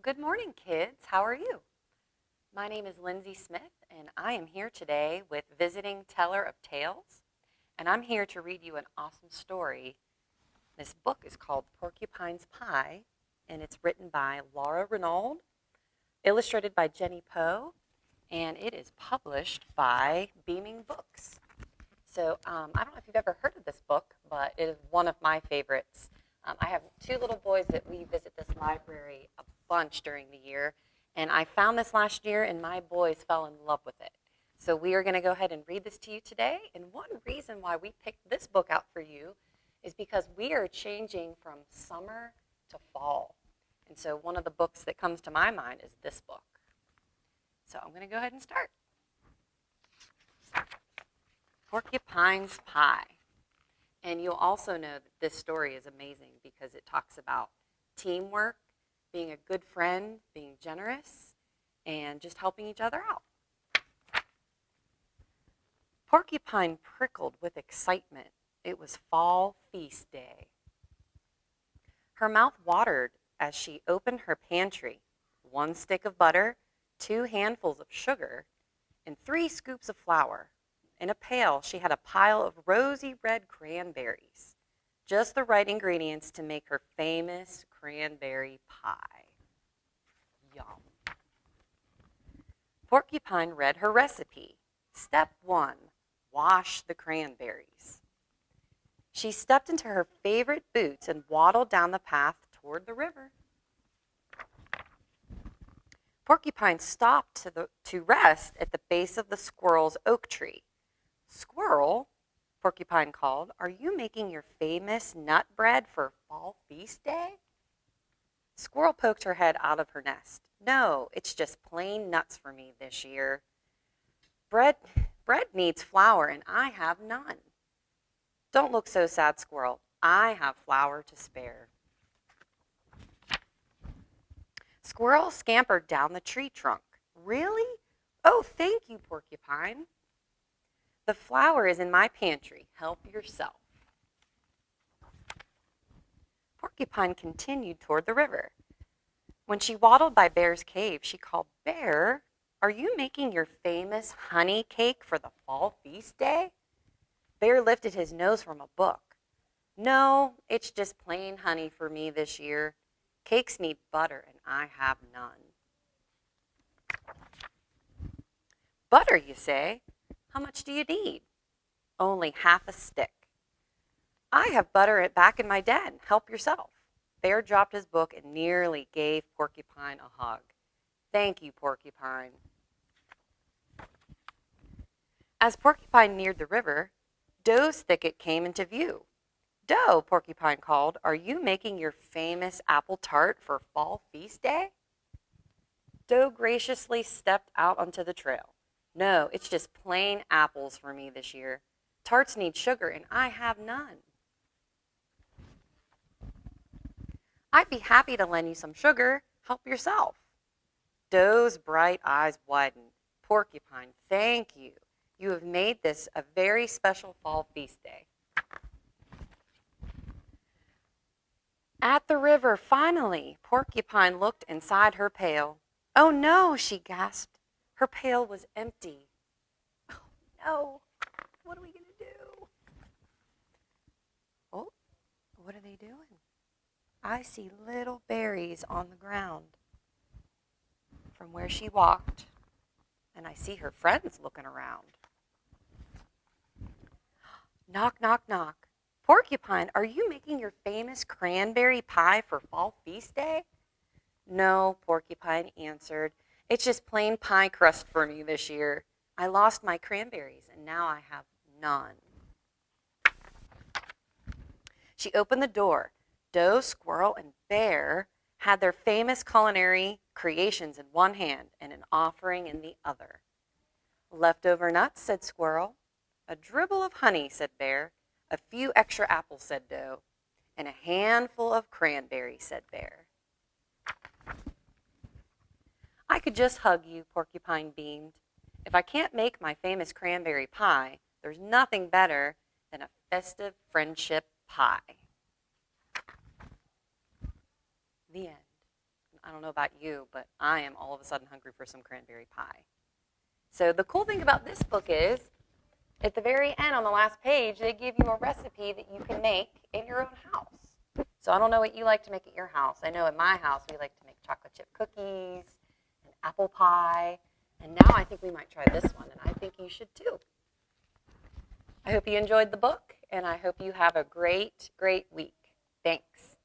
Good morning, kids. How are you? My name is Lynsey Smith, and I am here today with Visiting Teller of Tales, and I'm here to read you an awesome story. This book is called Porcupine's Pie, and it's written by Laura Renaud, illustrated by Jenny Poe, and it is published by Beaming Books. So I don't know if you've ever heard of this book, but it is one of my favorites. I have two little boys that we visit this library a bunch during the year, and I found this last year, and my boys fell in love with it. So we are going to go ahead and read this to you today, and one reason why we picked this book out for you is because we are changing from summer to fall. And so one of the books that comes to my mind is this book. So I'm going to go ahead and start. Porcupine's Pie. And you'll also know that this story is amazing because it talks about teamwork, being a good friend, being generous, and just helping each other out. Porcupine prickled with excitement. It was fall feast day. Her mouth watered as she opened her pantry. 1 stick of butter, 2 handfuls of sugar, and 3 scoops of flour. In a pail, she had a pile of rosy red cranberries, just the right ingredients to make her famous cranberry pie. Yum. Porcupine read her recipe. Step 1, wash the cranberries. She stepped into her favorite boots and waddled down the path toward the river. Porcupine stopped to rest at the base of the squirrel's oak tree. Squirrel, Porcupine called, are you making your famous nut bread for fall feast day? Squirrel poked her head out of her nest. No, it's just plain nuts for me this year. Bread needs flour, and I have none. Don't look so sad, Squirrel. I have flour to spare. Squirrel scampered down the tree trunk. Really? Oh, thank you, Porcupine. The flour is in my pantry. Help yourself. Porcupine continued toward the river. When she waddled by Bear's cave, she called, Bear, are you making your famous honey cake for the fall feast day? Bear lifted his nose from a book. No, it's just plain honey for me this year. Cakes need butter, and I have none. Butter, you say? How much do you need? Only half a stick. I have butter back in my den. Help yourself. Bear dropped his book and nearly gave Porcupine a hug. Thank you, Porcupine. As Porcupine neared the river, Doe's thicket came into view. Doe, Porcupine called, are you making your famous apple tart for fall feast day? Doe graciously stepped out onto the trail. No, it's just plain apples for me this year. Tarts need sugar, and I have none. I'd be happy to lend you some sugar. Help yourself. Doe's bright eyes widened. Porcupine, thank you. You have made this a very special fall feast day. At the river, finally, Porcupine looked inside her pail. Oh no, she gasped. Her pail was empty. Oh no, what are we going to do? Oh, what are they doing? I see little berries on the ground from where she walked, and I see her friends looking around. Knock, knock, knock. Porcupine, are you making your famous cranberry pie for fall feast day? No, Porcupine answered. It's just plain pie crust for me this year. I lost my cranberries, and now I have none. She opened the door. Doe, Squirrel, and Bear had their famous culinary creations in one hand and an offering in the other. Leftover nuts, said Squirrel. A dribble of honey, said Bear. A few extra apples, said Doe. And a handful of cranberries, said Bear. I could just hug you, Porcupine beamed. If I can't make my famous cranberry pie, there's nothing better than a festive friendship pie. The end. An I don't know about you, but I am all of a sudden hungry for some cranberry pie. So the cool thing about this book is, at the very end on the last page, they give you a recipe that you can make in your own house. So I don't know what you like to make at your house. I know at my house we like to make chocolate chip cookies and apple pie. And now I think we might try this one, and I think you should too. I hope you enjoyed the book, and I hope you have a great, great week. Thanks.